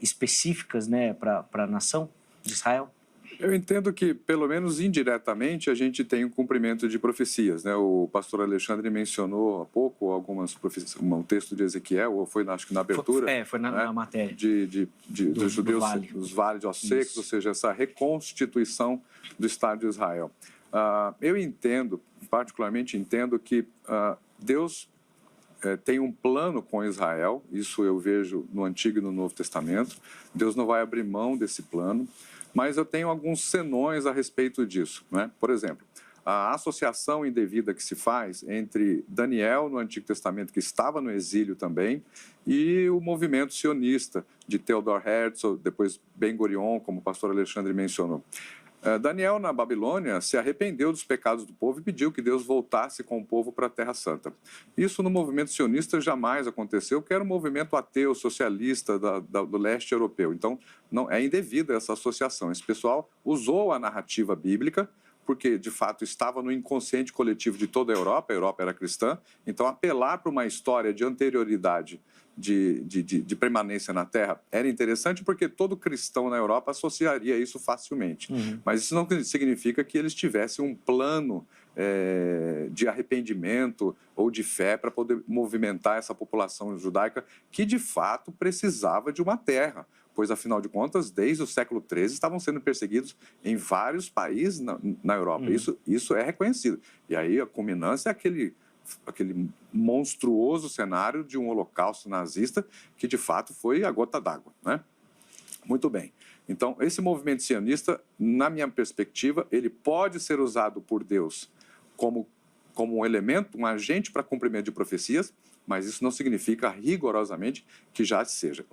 específicas, né, para a nação de Israel? Eu entendo que, pelo menos indiretamente, a gente tem o cumprimento de profecias, né? O pastor Alexandre mencionou há pouco algumas profecias, um texto de Ezequiel, ou foi, acho que na abertura. Foi na matéria. Dos judeus, vale. dos vales de ossos secos, ou seja, essa reconstituição do Estado de Israel. Eu entendo, particularmente entendo que Deus tem um plano com Israel, isso eu vejo no Antigo e no Novo Testamento. Deus não vai abrir mão desse plano. Mas eu tenho alguns senões a respeito disso, né? Por exemplo, a associação indevida que se faz entre Daniel, no Antigo Testamento, que estava no exílio também, e o movimento sionista de Theodor Herzl, depois Ben-Gurion, como o pastor Alexandre mencionou. Daniel, na Babilônia, se arrependeu dos pecados do povo e pediu que Deus voltasse com o povo para a Terra Santa. Isso no movimento sionista jamais aconteceu, porque era um movimento ateu, socialista do leste europeu. Então, não é indevida essa associação. Esse pessoal usou a narrativa bíblica, porque, de fato, estava no inconsciente coletivo de toda a Europa era cristã, então apelar para uma história de anterioridade de permanência na Terra era interessante porque todo cristão na Europa associaria isso facilmente. Mas isso não significa que eles tivessem um plano de arrependimento ou de fé para poder movimentar essa população judaica que, de fato, precisava de uma terra, pois, afinal de contas, desde o século XIII estavam sendo perseguidos em vários países na Europa. Isso é reconhecido. E aí a culminância é aquele monstruoso cenário de um holocausto nazista que, de fato, foi a gota d'água, né? Muito bem. Então, esse movimento sionista, na minha perspectiva, ele pode ser usado por Deus como um elemento, um agente para cumprimento de profecias, mas isso não significa rigorosamente que já seja.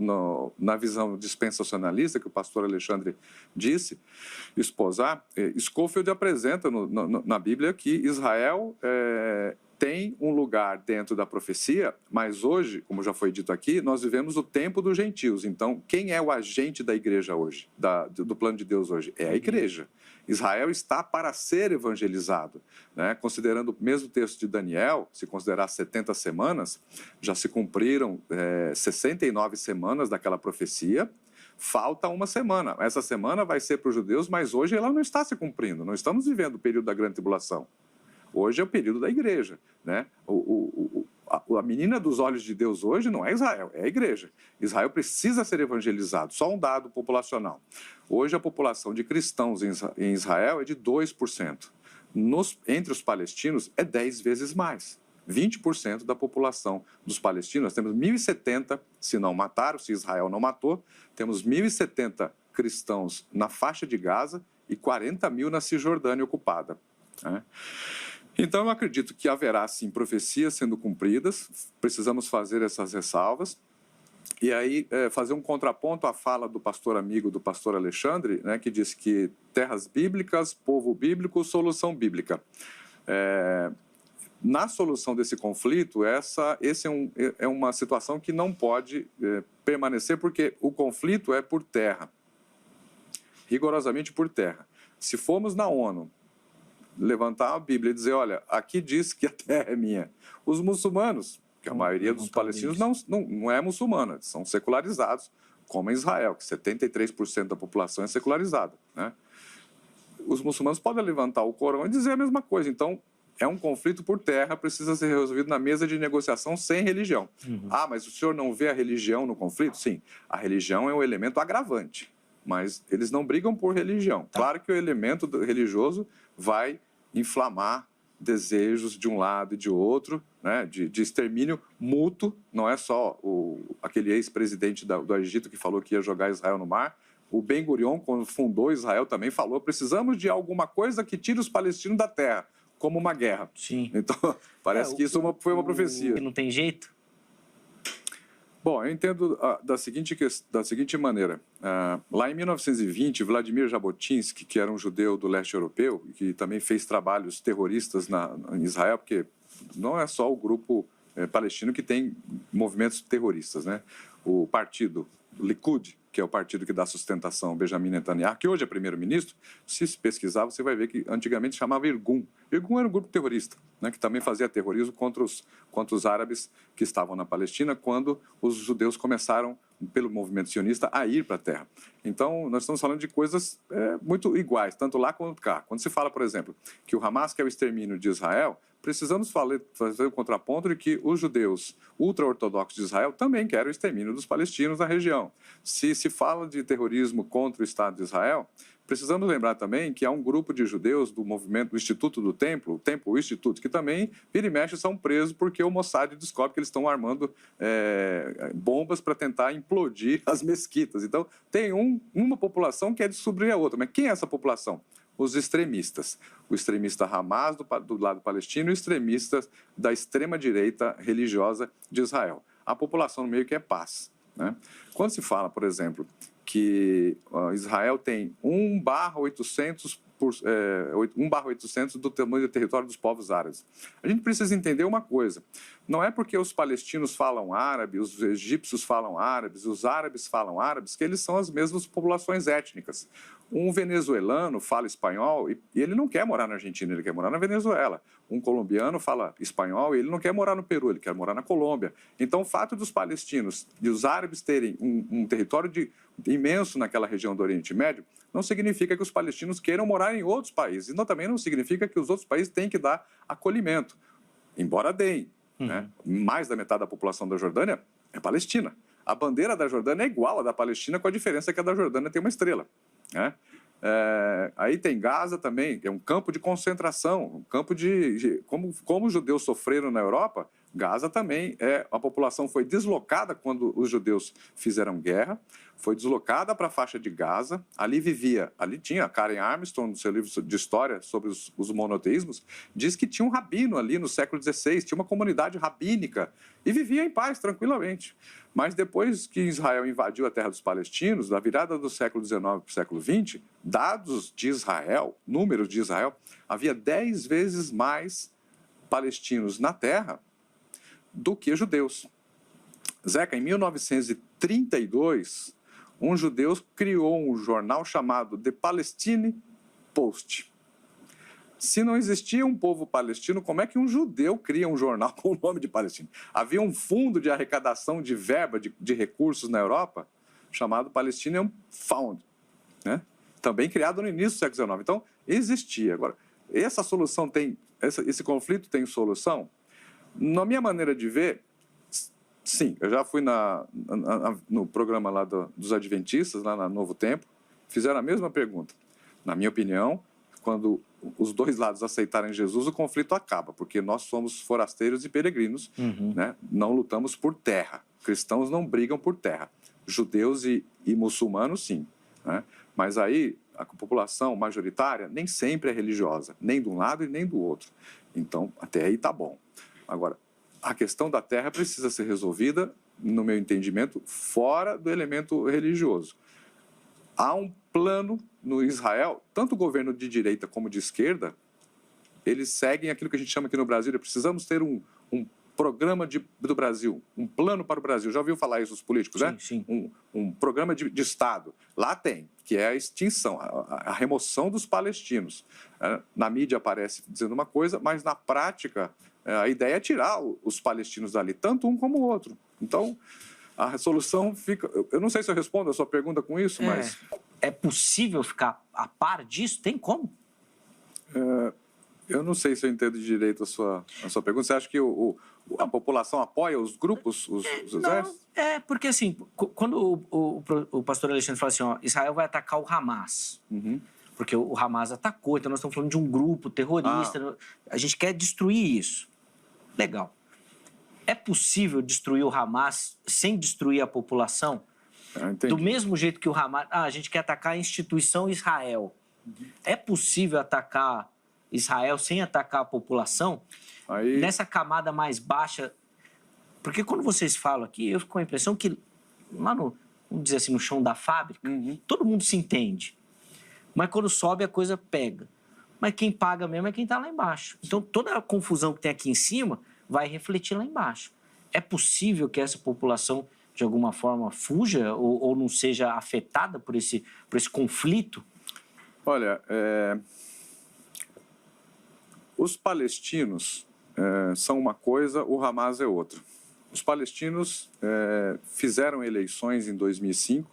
Na visão dispensacionalista que o pastor Alexandre disse, esposar, Scofield apresenta na Bíblia que Israel tem um lugar dentro da profecia, mas hoje, como já foi dito aqui, nós vivemos o tempo dos gentios. Então, quem é o agente da igreja hoje, do plano de Deus hoje? É a igreja. Israel está para ser evangelizado, né? Considerando o mesmo texto de Daniel, se considerar 70 semanas, já se cumpriram 69 semanas daquela profecia, falta uma semana. Essa semana vai ser para os judeus, mas hoje ela não está se cumprindo, não estamos vivendo o período da grande tribulação. Hoje é o período da igreja, né? A menina dos olhos de Deus hoje não é Israel, é a igreja. Israel precisa ser evangelizado. Só um dado populacional. Hoje a população de cristãos em Israel é de 2%. Entre os palestinos é 10 vezes mais. 20% da população dos palestinos. Nós temos 1.070, se não mataram, se Israel não matou, temos 1.070 cristãos na faixa de Gaza e 40 mil na Cisjordânia ocupada, né? Então, eu acredito que haverá, sim, profecias sendo cumpridas, precisamos fazer essas ressalvas, e aí fazer um contraponto à fala do pastor amigo, do pastor Alexandre, né, que disse que terras bíblicas, povo bíblico, solução bíblica. Na solução desse conflito, essa é uma situação que não pode permanecer, porque o conflito é por terra, rigorosamente por terra. Se formos na ONU, levantar a Bíblia e dizer, olha, aqui diz que a terra é minha. Os muçulmanos, que a maioria dos palestinos não é muçulmana, são secularizados, como em Israel, que 73% da população é secularizada, né? Os muçulmanos podem levantar o Corão e dizer a mesma coisa. Então, é um conflito por terra, precisa ser resolvido na mesa de negociação sem religião. Mas o senhor não vê a religião no conflito? Sim, a religião é um elemento agravante, mas eles não brigam por religião. Claro que o elemento religioso vai inflamar desejos de um lado e de outro, né, de extermínio mútuo. Não é só aquele ex-presidente do Egito que falou que ia jogar Israel no mar. O Ben-Gurion, quando fundou Israel, também falou: precisamos de alguma coisa que tire os palestinos da terra, como uma guerra. Sim. Então, parece que isso foi uma profecia. Não tem jeito? Bom, eu entendo da seguinte maneira. Lá em 1920, Vladimir Jabotinsky, que era um judeu do leste europeu, e que também fez trabalhos terroristas em Israel, porque não é só o grupo palestino que tem movimentos terroristas, né? O partido Likud, que é o partido que dá sustentação ao Benjamin Netanyahu, que hoje é primeiro-ministro, se pesquisar, você vai ver que antigamente chamava Irgun. Irgun era um grupo terrorista, né, que também fazia terrorismo contra os árabes que estavam na Palestina, quando os judeus começaram pelo movimento sionista a ir para a terra. Então, nós estamos falando de coisas muito iguais, tanto lá quanto cá. Quando se fala, por exemplo, que o Hamas quer o extermínio de Israel, precisamos fazer o contraponto de que os judeus ultra-ortodoxos de Israel também querem o extermínio dos palestinos na região. Se fala de terrorismo contra o Estado de Israel, precisamos lembrar também que há um grupo de judeus do movimento do Instituto do Templo, o Temple Institute, que também, vira e mexe, são presos porque o Mossad descobre que eles estão armando bombas para tentar implodir as mesquitas. Então, tem uma população que quer descobrir a outra. Mas quem é essa população? Os extremistas. O extremista Hamas do lado palestino e os extremistas da extrema-direita religiosa de Israel. A população no meio que é paz, né? Quando se fala, por exemplo, que Israel tem 1/800 do tamanho do território dos povos árabes. A gente precisa entender uma coisa. Não é porque os palestinos falam árabe, os egípcios falam árabes, os árabes falam árabes, que eles são as mesmas populações étnicas. Um venezuelano fala espanhol e ele não quer morar na Argentina, ele quer morar na Venezuela. Um colombiano fala espanhol e ele não quer morar no Peru, ele quer morar na Colômbia. Então, o fato dos palestinos e os árabes terem um território imenso naquela região do Oriente Médio não significa que os palestinos queiram morar em outros países. E também não significa que os outros países têm que dar acolhimento, embora deem. Né? Mais da metade da população da Jordânia é palestina. A bandeira da Jordânia é igual à da Palestina, com a diferença que a da Jordânia tem uma estrela. Né? Aí tem Gaza também, que é um campo de concentração, um campo como os judeus sofreram na Europa. Gaza também a população foi deslocada quando os judeus fizeram guerra, foi deslocada para a faixa de Gaza, ali tinha Karen Armstrong, no seu livro de história sobre os monoteísmos, diz que tinha um rabino ali no século XVI, tinha uma comunidade rabínica e vivia em paz, tranquilamente. Mas depois que Israel invadiu a terra dos palestinos, da virada do século XIX para o século XX, dados de Israel, números de Israel, havia 10 vezes mais palestinos na terra do que judeus. Zeca, em 1932, um judeu criou um jornal chamado The Palestine Post. Se não existia um povo palestino, como é que um judeu cria um jornal com o nome de Palestina? Havia um fundo de arrecadação de verba, de recursos na Europa, chamado Palestinian Fund, né? Também criado no início do século XIX. Então, existia. Agora, esse conflito tem solução? Na minha maneira de ver, sim. Eu já fui no programa lá dos Adventistas, lá na Novo Tempo, fizeram a mesma pergunta. Na minha opinião, quando os dois lados aceitarem Jesus, o conflito acaba, porque nós somos forasteiros e peregrinos, né? Não lutamos por terra. Cristãos não brigam por terra. Judeus e muçulmanos, sim, né? Mas aí a população majoritária nem sempre é religiosa, nem de um lado e nem do outro. Então, até aí tá bom. Agora, a questão da terra precisa ser resolvida, no meu entendimento, fora do elemento religioso. Há um plano no Israel, tanto o governo de direita como de esquerda, eles seguem aquilo que a gente chama aqui no Brasil, precisamos ter um programa do Brasil, um plano para o Brasil. Já ouviu falar isso os políticos, né? Sim. Um programa de Estado. Lá tem, que é a extinção, a remoção dos palestinos. Na mídia aparece dizendo uma coisa, mas na prática a ideia é tirar os palestinos dali, tanto um como o outro. Então, a solução fica... Eu não sei se eu respondo a sua pergunta com isso, mas... É possível ficar a par disso? Tem como? Eu não sei se eu entendo direito a sua pergunta. Você acha que a população apoia os grupos, os exércitos? Não, porque assim, quando o pastor Alexandre fala assim, ó, Israel vai atacar o Hamas, porque o Hamas atacou, então nós estamos falando de um grupo terrorista, a gente quer destruir isso. Legal. É possível destruir o Hamas sem destruir a população? Do mesmo jeito que o Hamas... a gente quer atacar a instituição Israel. É possível atacar Israel sem atacar a população? Aí... Nessa camada mais baixa... Porque quando vocês falam aqui, eu fico com a impressão que lá no, vamos dizer assim, no chão da fábrica, todo mundo se entende. Mas quando sobe, a coisa pega. Mas quem paga mesmo é quem está lá embaixo. Então, toda a confusão que tem aqui em cima vai refletir lá embaixo. É possível que essa população, de alguma forma, fuja ou não seja afetada por esse conflito? Olha, os palestinos são uma coisa, o Hamas é outra. os palestinos fizeram eleições em 2005,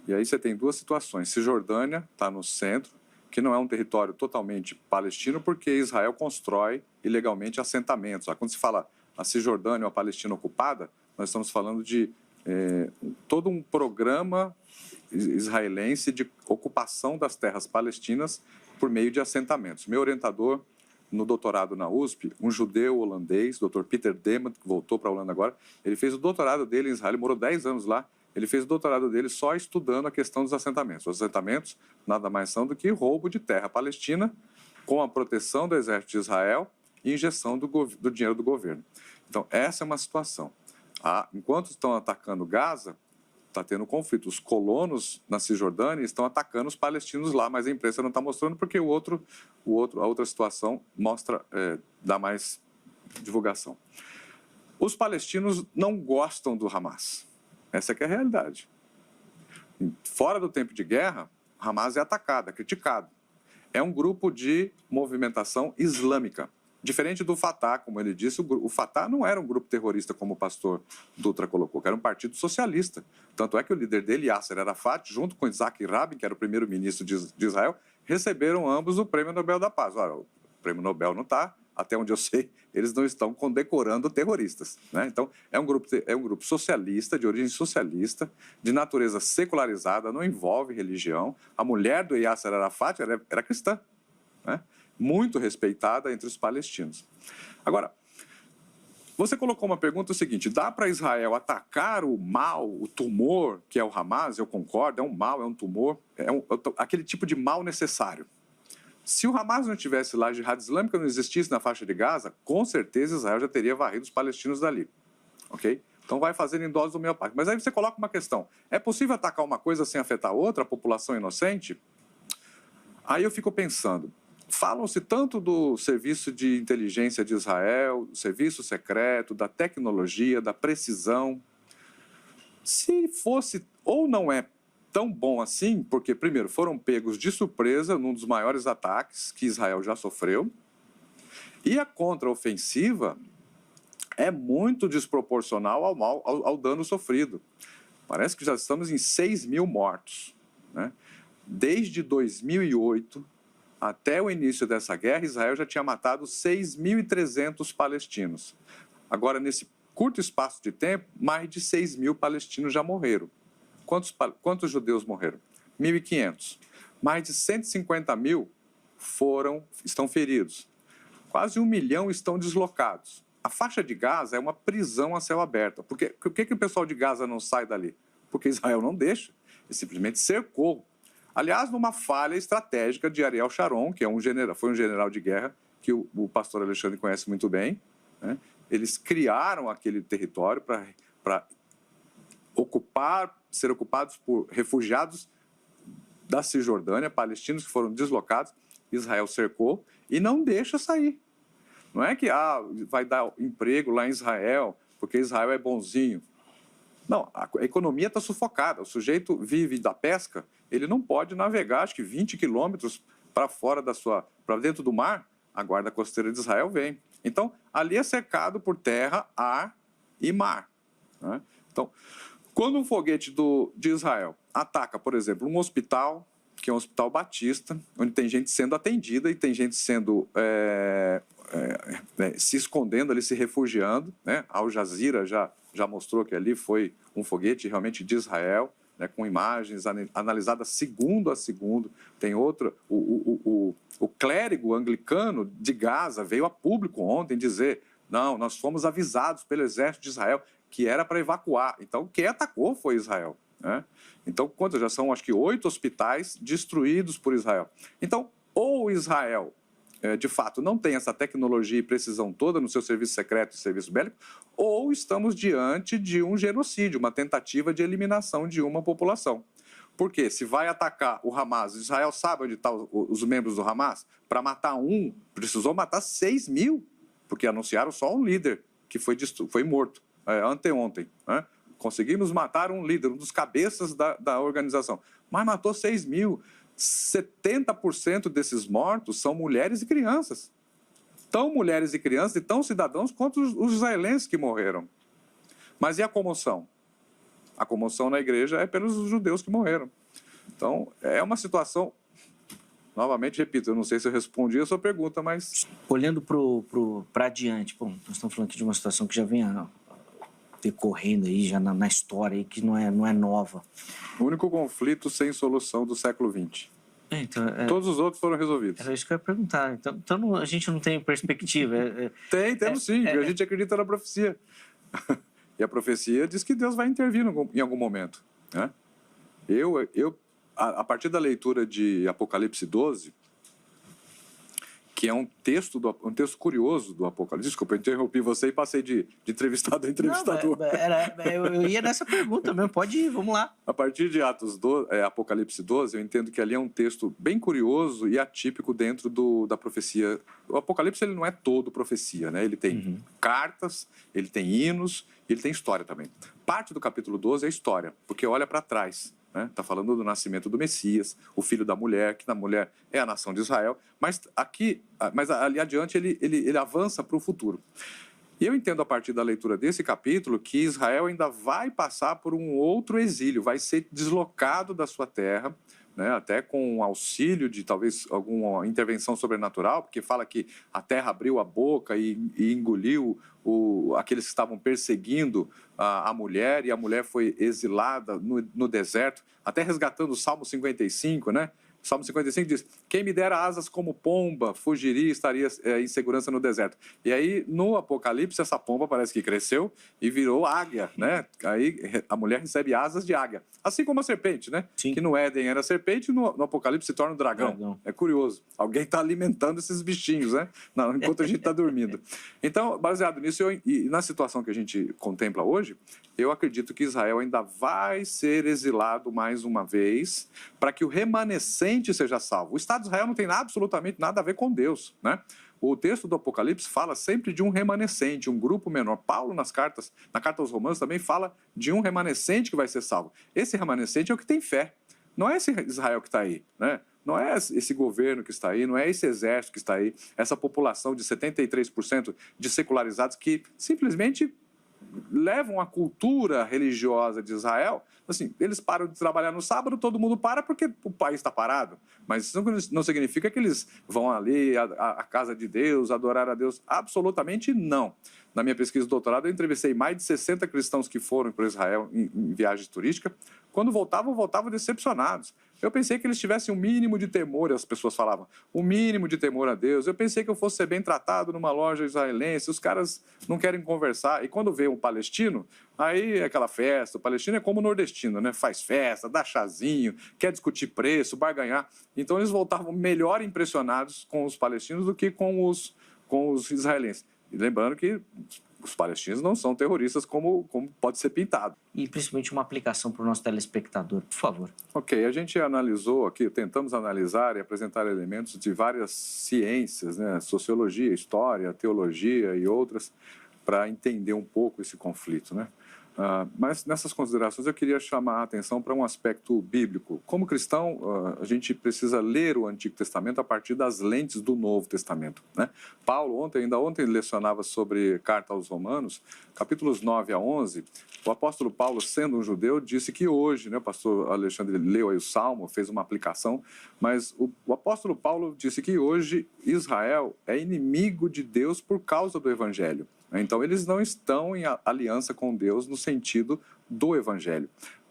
e aí você tem duas situações. Cisjordânia está no centro, que não é um território totalmente palestino, porque Israel constrói ilegalmente assentamentos. Quando se fala a Cisjordânia ou a Palestina ocupada, nós estamos falando de todo um programa israelense de ocupação das terras palestinas por meio de assentamentos. Meu orientador no doutorado na USP, um judeu holandês, Dr. Peter Demand, que voltou para a Holanda agora, ele fez o doutorado dele em Israel, ele morou 10 anos lá, ele fez o doutorado dele só estudando a questão dos assentamentos. Os assentamentos nada mais são do que roubo de terra palestina com a proteção do exército de Israel e injeção do dinheiro do governo. Então, essa é uma situação. Enquanto estão atacando Gaza, está tendo conflito. Os colonos na Cisjordânia estão atacando os palestinos lá, mas a imprensa não está mostrando porque a outra situação dá mais divulgação. Os palestinos não gostam do Hamas. Essa que é a realidade. Fora do tempo de guerra, o Hamas é atacado, é criticado. É um grupo de movimentação islâmica. Diferente do Fatah, como ele disse, o Fatah não era um grupo terrorista, como o pastor Dutra colocou, que era um partido socialista. Tanto é que o líder dele, Yasser Arafat, junto com Isaac Rabin, que era o primeiro-ministro de Israel, receberam ambos o Prêmio Nobel da Paz. Ora, o Prêmio Nobel não está, até onde eu sei, eles não estão condecorando terroristas, né? Então, é um grupo socialista, de origem socialista, de natureza secularizada, não envolve religião. A mulher do Yasser Arafat era cristã, né? Muito respeitada entre os palestinos. Agora, você colocou uma pergunta, o seguinte: dá para Israel atacar o mal, o tumor, que é o Hamas? Eu concordo, é um mal, é um tumor, aquele tipo de mal necessário. Se o Hamas não tivesse lá, a Jihad Islâmica não existisse na faixa de Gaza, com certeza Israel já teria varrido os palestinos dali, ok? Então vai fazendo em doses homeopáticas. Mas aí você coloca uma questão: é possível atacar uma coisa sem afetar outra, a população inocente? Aí eu fico pensando, falam-se tanto do serviço de inteligência de Israel, do serviço secreto, da tecnologia, da precisão. Se fosse ou não é tão bom assim, porque, primeiro, foram pegos de surpresa num dos maiores ataques que Israel já sofreu, e a contraofensiva é muito desproporcional ao dano sofrido. Parece que já estamos em 6 mil mortos, né? Desde 2008... até o início dessa guerra, Israel já tinha matado 6.300 palestinos. Agora, nesse curto espaço de tempo, mais de 6 mil palestinos já morreram. Quantos judeus morreram? 1.500. Mais de 150 mil estão feridos. Quase 1 milhão estão deslocados. A faixa de Gaza é uma prisão a céu aberto. Por que o pessoal de Gaza não sai dali? Porque Israel não deixa. Ele simplesmente cercou. Aliás, numa falha estratégica de Ariel Sharon, que foi um general de guerra que o pastor Alexandre conhece muito bem, né? Eles criaram aquele território para ser ocupados por refugiados da Cisjordânia, palestinos que foram deslocados. Israel cercou e não deixa sair. Não é que vai dar emprego lá em Israel, porque Israel é bonzinho. Não, a economia está sufocada. O sujeito vive da pesca, ele não pode navegar, acho que 20 quilômetros para dentro do mar, a guarda costeira de Israel vem. Então, ali é cercado por terra, ar e mar, né? Então, quando um foguete de Israel ataca, por exemplo, um hospital, que é um hospital batista, onde tem gente sendo atendida e tem gente sendo se escondendo ali, se refugiando, né? Al Jazeera já mostrou que ali foi um foguete realmente de Israel, né, com imagens analisadas segundo a segundo. Tem outra, o clérigo anglicano de Gaza veio a público ontem dizer: não, nós fomos avisados pelo exército de Israel que era para evacuar. Então, quem atacou foi Israel, né? Então, quantos já são? Acho que 8 hospitais destruídos por Israel. Então, ou Israel de fato não tem essa tecnologia e precisão toda no seu serviço secreto e serviço bélico, ou estamos diante de um genocídio, uma tentativa de eliminação de uma população. Porque se vai atacar o Hamas, Israel sabe onde estão os membros do Hamas? Para matar um, precisou matar 6 mil, porque anunciaram só um líder que foi morto anteontem, né? Conseguimos matar um líder, um dos cabeças da organização, mas matou 6 mil. 70% desses mortos são mulheres e crianças. Tão mulheres e crianças e tão cidadãos quanto os israelenses que morreram. Mas e a comoção? A comoção na igreja é pelos judeus que morreram. Então, é uma situação... Novamente, repito, eu não sei se eu respondi a sua pergunta, mas... Olhando para adiante, nós estamos falando aqui de uma situação que já vem decorrendo aí, já na história, aí, que não é nova. O único conflito sem solução do século XX. Então, todos os outros foram resolvidos. Era isso que eu ia perguntar. Então a gente não tem perspectiva. Temos sim, porque a gente acredita na profecia. E a profecia diz que Deus vai intervir em algum momento. Né? A partir da leitura de Apocalipse 12, que é um texto curioso do Apocalipse. Desculpa, eu interrompi você e passei de entrevistado a entrevistador. Não, eu ia nessa pergunta mesmo, pode ir, vamos lá. A partir de Apocalipse 12, eu entendo que ali é um texto bem curioso e atípico dentro da profecia. O Apocalipse ele não é todo profecia, né? Ele tem cartas, ele tem hinos, e ele tem história também. Parte do capítulo 12 é história, porque olha para trás. Está falando do nascimento do Messias, o filho da mulher, que na mulher é a nação de Israel, mas ali adiante ele avança para o futuro. E eu entendo a partir da leitura desse capítulo que Israel ainda vai passar por um outro exílio, vai ser deslocado da sua terra, né, até com auxílio de talvez alguma intervenção sobrenatural, porque fala que a terra abriu a boca e engoliu aqueles que estavam perseguindo a mulher, e a mulher foi exilada no deserto, até resgatando o Salmo 55, né? O Salmo 55 diz, quem me dera asas como pomba, fugiria e estaria em segurança no deserto. E aí, no Apocalipse, essa pomba parece que cresceu e virou águia, né? Aí a mulher recebe asas de águia. Assim como a serpente, né? Sim. Que no Éden era serpente, no Apocalipse se torna um dragão. É curioso. Alguém está alimentando esses bichinhos, né? Não, enquanto a gente está dormindo. Então, baseado nisso, e na situação que a gente contempla hoje, eu acredito que Israel ainda vai ser exilado mais uma vez para que o remanescente seja salvo. O Estado de Israel não tem absolutamente nada a ver com Deus, né? O texto do Apocalipse fala sempre de um remanescente, um grupo menor. Paulo, na carta aos Romanos, também fala de um remanescente que vai ser salvo. Esse remanescente é o que tem fé. Não é esse Israel que está aí, né? Não é esse governo que está aí, não é esse exército que está aí, essa população de 73% de secularizados que simplesmente levam a cultura religiosa de Israel, assim, eles param de trabalhar no sábado, todo mundo para porque o país está parado. Mas isso não significa que eles vão ali à casa de Deus, adorar a Deus. Absolutamente não. Na minha pesquisa de doutorado, eu entrevistei mais de 60 cristãos que foram para Israel em viagens turísticas. Quando voltavam decepcionados. Eu pensei que eles tivessem um mínimo de temor, as pessoas falavam, um mínimo de temor a Deus. Eu pensei que eu fosse ser bem tratado numa loja israelense, os caras não querem conversar. E quando vê um palestino, aí é aquela festa. O palestino é como o nordestino, né? Faz festa, dá chazinho, quer discutir preço, barganhar. Então eles voltavam melhor impressionados com os palestinos do que com os israelenses. E lembrando que os palestinos não são terroristas como pode ser pintado. E principalmente uma aplicação para o nosso telespectador, por favor. Ok, a gente analisou aqui, tentamos analisar e apresentar elementos de várias ciências, né? Sociologia, história, teologia e outras, para entender um pouco esse conflito, né? Mas nessas considerações eu queria chamar a atenção para um aspecto bíblico. Como cristão, a gente precisa ler o Antigo Testamento a partir das lentes do Novo Testamento, né? Paulo, ainda ontem, lecionava sobre Carta aos Romanos, capítulos 9 a 11. O apóstolo Paulo, sendo um judeu, disse que hoje, né, o pastor Alexandre leu aí o Salmo, fez uma aplicação, mas o apóstolo Paulo disse que hoje Israel é inimigo de Deus por causa do Evangelho. Então, eles não estão em aliança com Deus no sentido do Evangelho.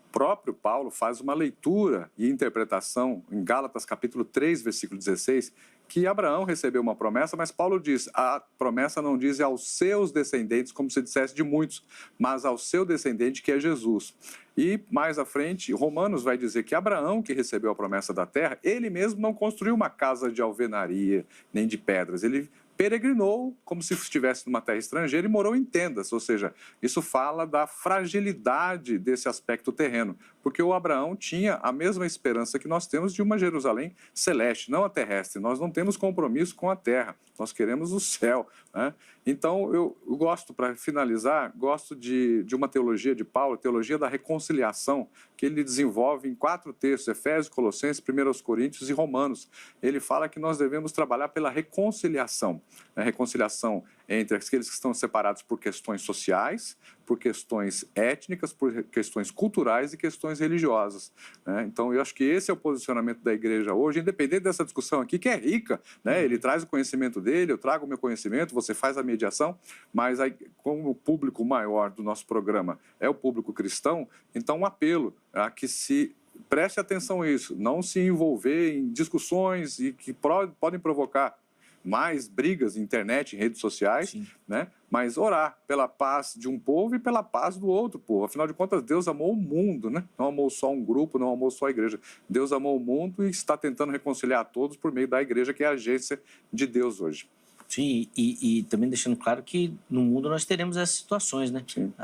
O próprio Paulo faz uma leitura e interpretação em Gálatas capítulo 3, versículo 16, que Abraão recebeu uma promessa, mas Paulo diz, a promessa não diz aos seus descendentes, como se dissesse de muitos, mas ao seu descendente, que é Jesus. E mais à frente, Romanos vai dizer que Abraão, que recebeu a promessa da terra, ele mesmo não construiu uma casa de alvenaria, nem de pedras, ele peregrinou como se estivesse numa terra estrangeira e morou em tendas, ou seja, isso fala da fragilidade desse aspecto terreno, porque o Abraão tinha a mesma esperança que nós temos de uma Jerusalém celeste, não a terrestre. Nós não temos compromisso com a terra, nós queremos o céu, né? Então, eu gosto, para finalizar, gosto de uma teologia de Paulo, a teologia da reconciliação, que ele desenvolve em 4 textos, Efésios, Colossenses, 1 Coríntios e Romanos. Ele fala que nós devemos trabalhar pela reconciliação, a reconciliação entre aqueles que estão separados por questões sociais, por questões étnicas, por questões culturais e questões religiosas, né? Então, eu acho que esse é o posicionamento da igreja hoje, independente dessa discussão aqui, que é rica, né? Ele traz o conhecimento dele, eu trago o meu conhecimento, você faz a mediação, mas aí, como o público maior do nosso programa é o público cristão, então um apelo a que se preste atenção a isso, não se envolver em discussões e que podem provocar mais brigas na internet, em redes sociais, né? Mas orar pela paz de um povo e pela paz do outro povo. Afinal de contas, Deus amou o mundo, né? Não amou só um grupo, não amou só a igreja. Deus amou o mundo e está tentando reconciliar a todos por meio da igreja, que é a agência de Deus hoje. Sim, e também deixando claro que no mundo nós teremos essas situações, né? Sim.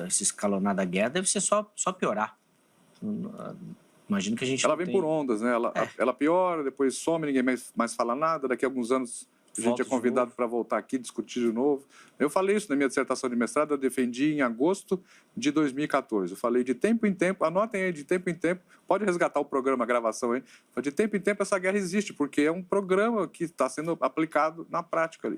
Esse escalonar da guerra deve ser só piorar. Imagino que a gente Ela vem por ondas, né? Ela piora, depois some, ninguém mais fala nada. Daqui a alguns anos a gente é convidado para voltar aqui, discutir de novo. Eu falei isso na minha dissertação de mestrado, eu defendi em agosto de 2014. Eu falei de tempo em tempo, anotem aí, de tempo em tempo, pode resgatar o programa, a gravação aí. De tempo em tempo essa guerra existe, porque é um programa que está sendo aplicado na prática.